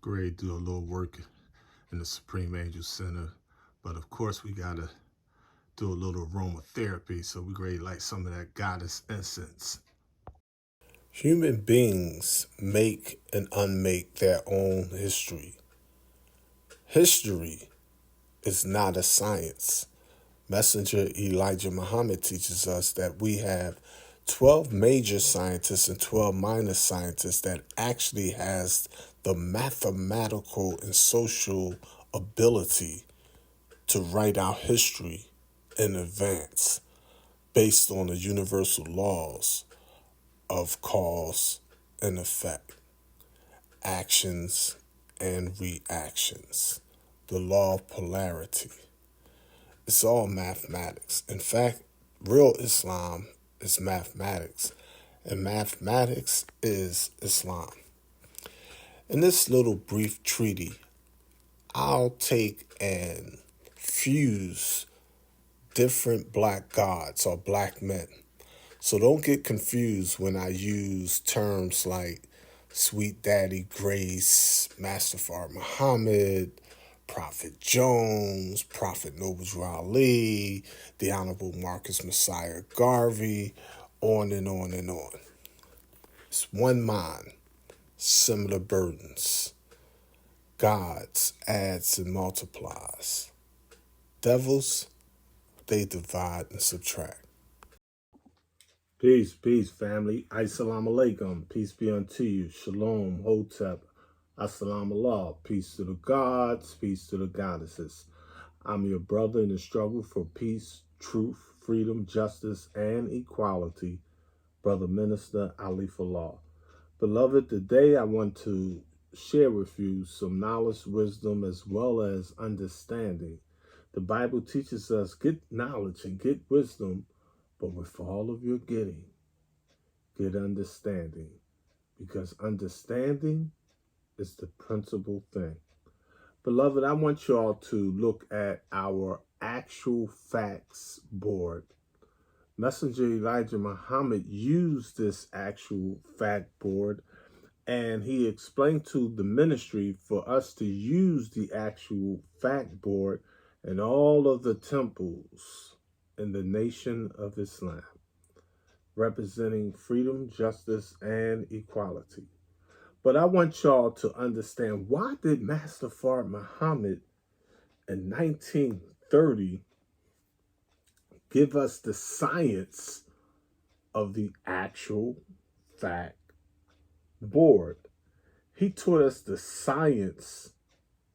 grade, do a little work in the Supreme Angel Center. But of course, we got to do a little aromatherapy. So we grade like some of that goddess incense. Human beings make and unmake their own history. History is not a science. Messenger Elijah Muhammad teaches us that we have 12 major scientists and 12 minor scientists that actually has the mathematical and social ability to write our history in advance based on the universal laws of cause and effect, actions and reactions, the law of polarity. It's all mathematics. In fact, real Islam is mathematics, and mathematics is Islam. In this little brief treaty, I'll take and fuse different black gods or black men. So don't get confused when I use terms like Sweet Daddy Grace, Master Muhammad, Prophet Jones, Prophet Noble Ali, the Honorable Marcus Messiah Garvey, on and on and on. It's one mind, similar burdens. Gods adds and multiplies. Devils, they divide and subtract. Peace, family. Assalamu alaikum. Peace be unto you. Shalom, Hotep. Assalamu Allah. Peace to the gods, peace to the goddesses. I'm your brother in the struggle for peace, truth, freedom, justice, and equality, Brother Minister Ali Fallah. Beloved, today I want to share with you some knowledge, wisdom, as well as understanding. The Bible teaches us get knowledge and get wisdom, but with all of your getting, get understanding, because understanding is the principal thing. Beloved, I want you all to look at our actual facts board. Messenger Elijah Muhammad used this actual fact board, and he explained to the ministry for us to use the actual fact board in all of the temples in the nation of Islam, representing freedom, justice, and equality. But I want y'all to understand, why did Master Fard Muhammad in 1930 give us the science of the actual fact board? He taught us the science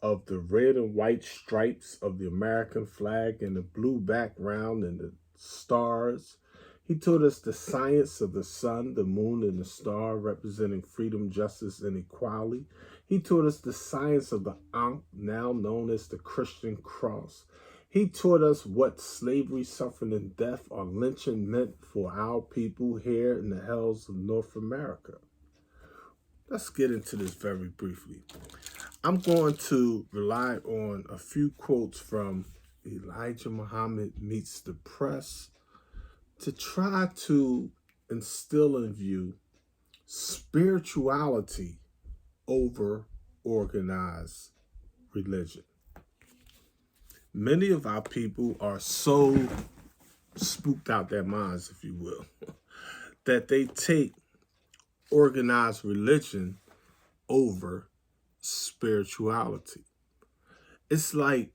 of the red and white stripes of the American flag and the blue background and the stars. He taught us the science of the sun, the moon, and the star, representing freedom, justice, and equality. He taught us the science of the Ankh, now known as the Christian cross. He taught us what slavery, suffering, and death or lynching meant for our people here in the hells of North America. Let's get into this very briefly. I'm going to rely on a few quotes from Elijah Muhammad Meets the Press to try to instill in you spirituality over organized religion. Many of our people are so spooked out their minds, if you will, that they take organized religion over spirituality. It's like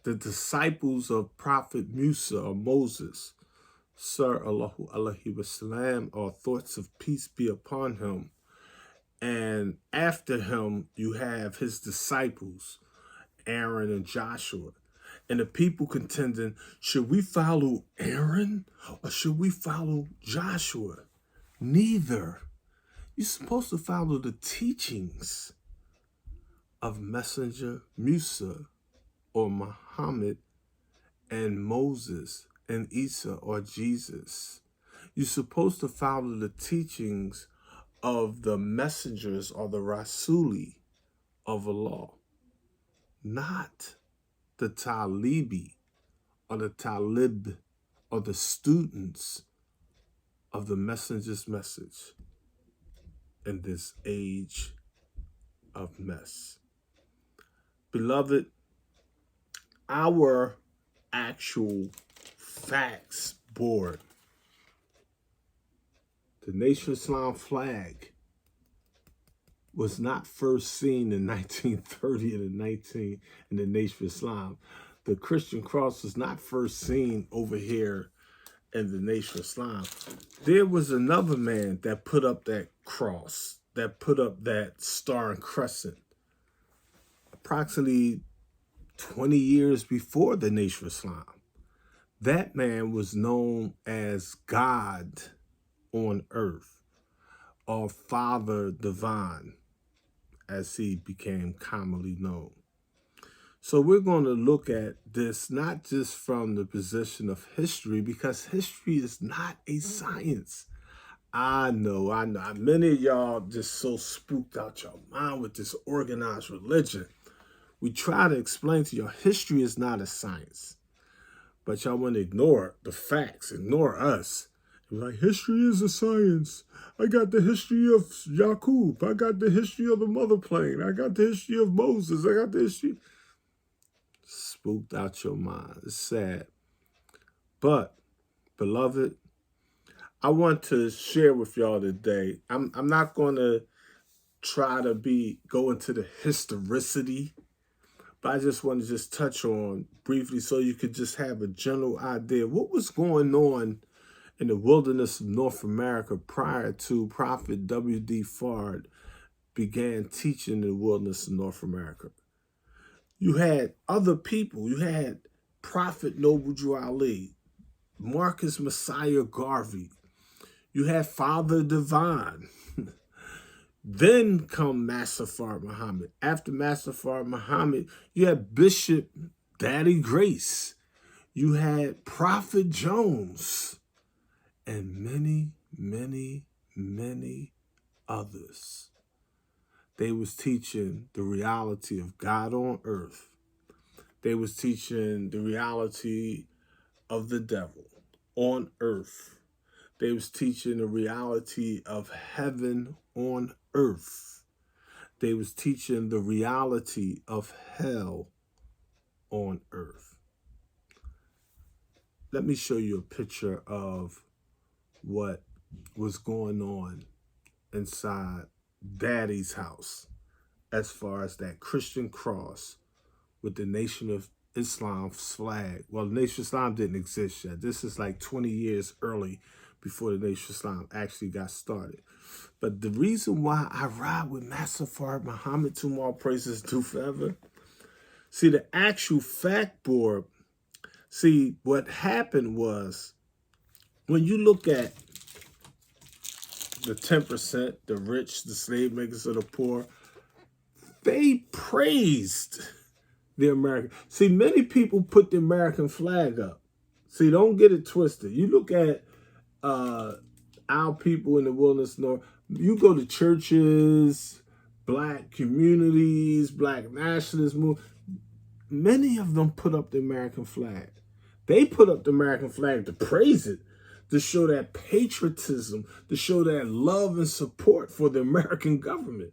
the disciples of Prophet Musa or Moses, Sir Allahu Alaihi Wasallam, or thoughts of peace be upon him. And after him, you have his disciples, Aaron and Joshua. And the people contending, should we follow Aaron or should we follow Joshua? Neither. You're supposed to follow the teachings of Messenger Musa or Muhammad and Moses and Isa or Jesus. You're supposed to follow the teachings of the messengers or the Rasuli of Allah, not the Talibi or the Talib or the students of the messenger's message in this age of mess. Beloved, our actual facts board, the Nation of Islam flag, was not first seen in 1930 in the Nation of Islam. The Christian cross was not first seen over here in the Nation of Islam. There was another man that put up that cross, that put up that star and crescent, approximately 20 years before the Nation of Islam. That man was known as God on earth, or Father Divine, as he became commonly known. So we're going to look at this not just from the position of history, because history is not a science. I know. Many of y'all just so spooked out your mind with this organized religion. We try to explain to you, history is not a science. But y'all want to ignore the facts, ignore us. You're like, history is a science. I got the history of Yaqub. I got the history of the mother plane. I got the history of Moses. I got the history. Spooked out your mind. It's sad. But, beloved, I want to share with y'all today. I'm not going to try to go into the historicity, but I just want to just touch on briefly so you could just have a general idea what was going on in the wilderness of North America prior to Prophet W.D. Fard began teaching in the wilderness of North America. You had other people. You had Prophet Noble Drew Ali, Marcus Messiah Garvey. You had Father Divine. Then come Master Fard Muhammad. After Master Fard Muhammad, you had Bishop Daddy Grace. You had Prophet Jones. And many, many, many others. They was teaching the reality of God on earth. They was teaching the reality of the devil on earth. They was teaching the reality of heaven on earth. They was teaching the reality of hell on earth. Let me show you a picture of what was going on inside Daddy's house as far as that Christian cross with the Nation of Islam's flag. Well, the Nation of Islam didn't exist yet. This is like 20 years early before the Nation of Islam actually got started. But the reason why I ride with Master Fard Muhammad, to all praises due forever, see, the actual fact board, see, what happened was, when you look at the 10%, the rich, the slave makers of the poor, they praised the American. See, many people put the American flag up. See, don't get it twisted. You look at our people in the wilderness north, you go to churches, black communities, black nationalist movement, many of them put up the American flag. They put up the American flag to praise it, to show that patriotism, to show that love and support for the American government.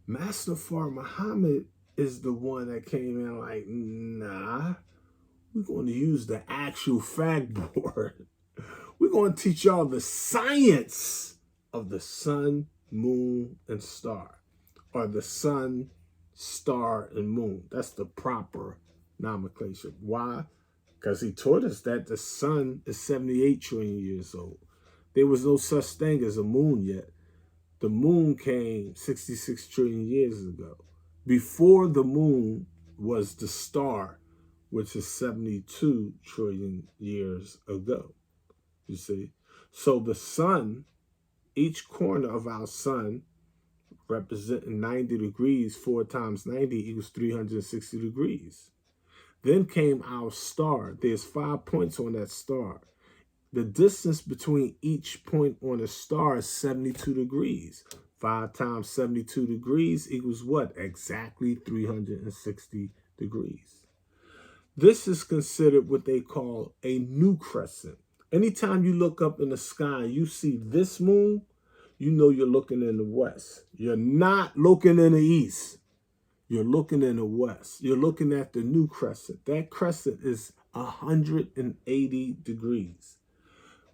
Master Fard Muhammad is the one that came in like, nah, we're going to use the actual fact board. We're going to teach y'all the science of the sun, moon, and star, or the sun, star, and moon. That's the proper nomenclature. Why? Because he taught us that the sun is 78 trillion years old. There was no such thing as a moon yet. The moon came 66 trillion years ago. Before the moon was the star, which is 72 trillion years ago. You see? So the sun, each corner of our sun, representing 90 degrees, 4 times 90 equals 360 degrees. Then came our star. There's 5 points on that star. The distance between each point on a star is 72 degrees. 5 times 72 degrees equals what? Exactly 360 degrees. This is considered what they call a new crescent. Anytime you look up in the sky, you see this moon, you know you're looking in the west. You're not looking in the east. You're looking in the west. You're looking at the new crescent. That crescent is 180 degrees.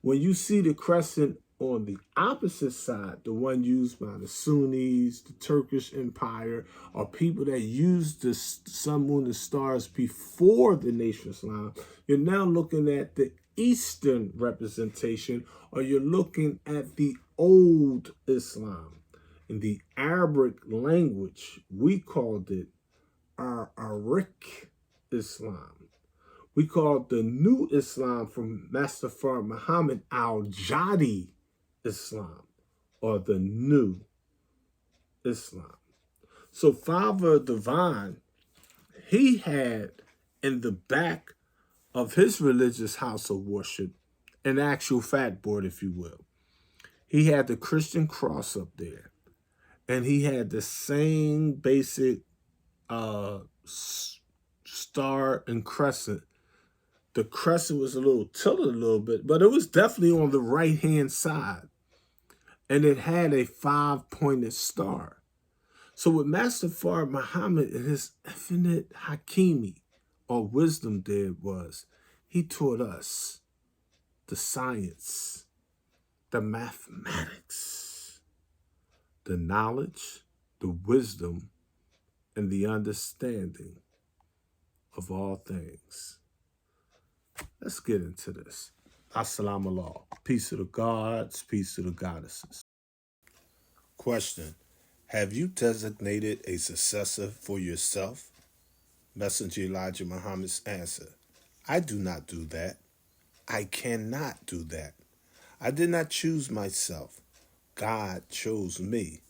When you see the crescent on the opposite side, the one used by the Sunnis, the Turkish Empire, or people that used the sun, moon, and stars before the Nation of Islam, you're now looking at the Eastern representation, or you're looking at the old Islam. In the Arabic language, we called it Arabic Islam. We call it the new Islam from Master Muhammad al-Jadi Islam, or the new Islam. So Father Divine, he had in the back of his religious house of worship an actual fact board, if you will. He had the Christian cross up there, and he had the same basic star and crescent. The crescent was a little tilted a little bit, but it was definitely on the right-hand side. And it had a 5-pointed star. So what Master Fard Muhammad and his infinite Hakimi, or wisdom, did was he taught us the science, the mathematics, the knowledge, the wisdom, and the understanding of all things. Let's get into this. Assalamu alaikum. Peace to the gods, peace to the goddesses. Question. Have you designated a successor for yourself? Messenger Elijah Muhammad's answer. I do not do that. I cannot do that. I did not choose myself. God chose me.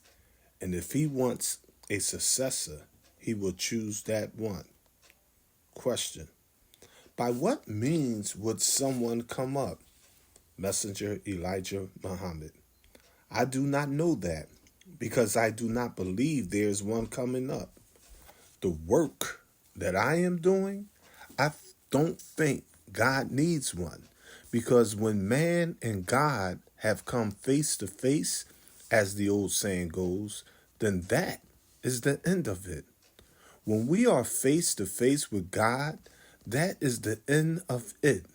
And if he wants a successor, he will choose that one. Question. By what means would someone come up? Messenger Elijah Muhammad. I do not know that, because I do not believe there is one coming up. The work that I am doing, I don't think God needs one, because when man and God have come face to face, as the old saying goes, then that is the end of it. When we are face to face with God, that is the end of it.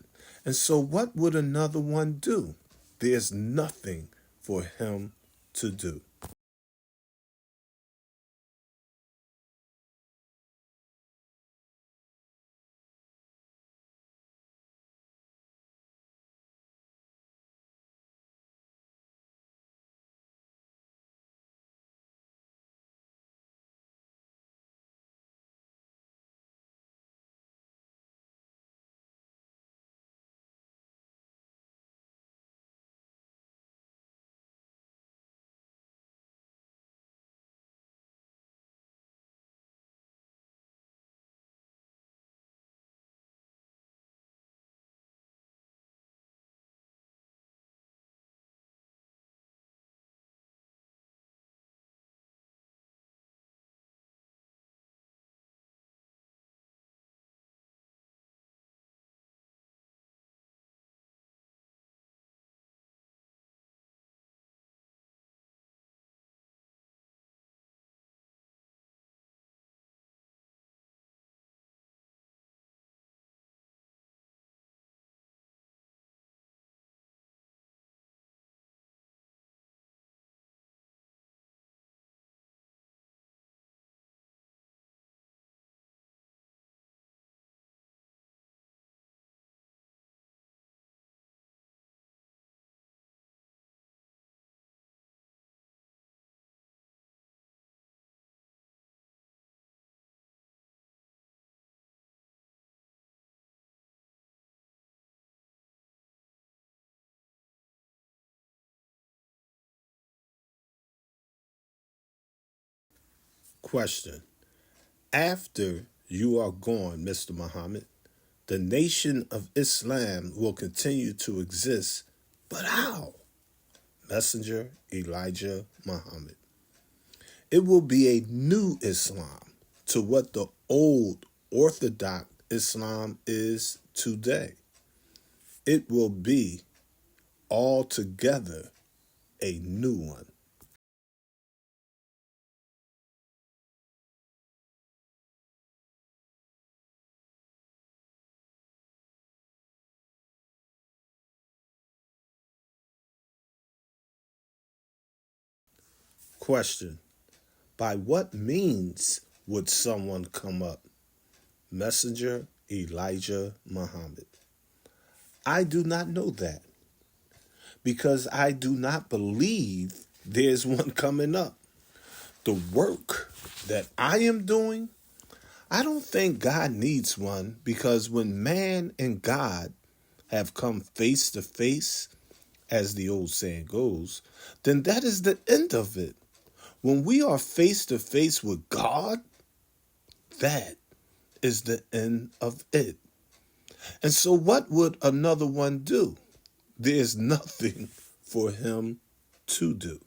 And so what would another one do? There's nothing for him to do. Question. After you are gone, Mr. Muhammad, the nation of Islam will continue to exist, but how? Messenger Elijah Muhammad. It will be a new Islam to what the old Orthodox Islam is today. It will be altogether a new one. Question: by what means would someone come up? Messenger Elijah Muhammad. I do not know that because I do not believe there's one coming up. The work that I am doing, I don't think God needs one, because when man and God have come face to face, as the old saying goes, then that is the end of it. When we are face to face with God, that is the end of it. And so, what would another one do? There's nothing for him to do.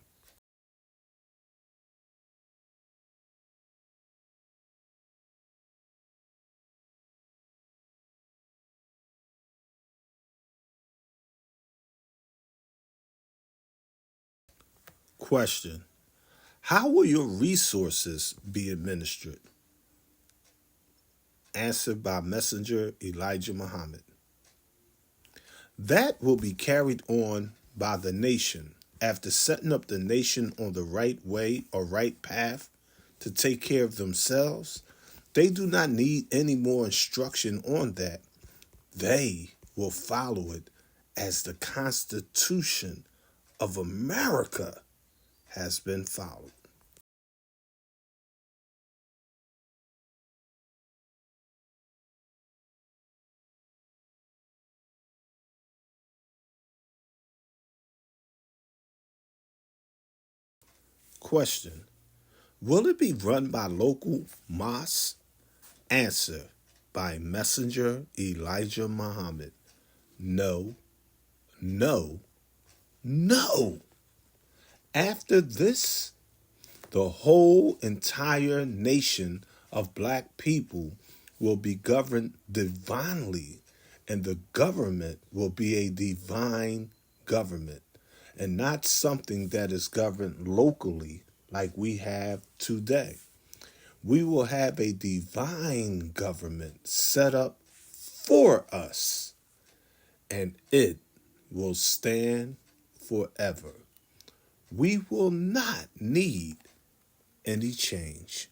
Question: how will your resources be administered? Answered by Messenger Elijah Muhammad. That will be carried on by the nation after setting up the nation on the right way or right path to take care of themselves. They do not need any more instruction on that. They will follow it as the Constitution of America has been followed. Question: will it be run by local mosques? Answer by Messenger Elijah Muhammad. No, no, no. After this, the whole entire nation of black people will be governed divinely, and the government will be a divine government and not something that is governed locally like we have today. We will have a divine government set up for us, and it will stand forever. We will not need any change.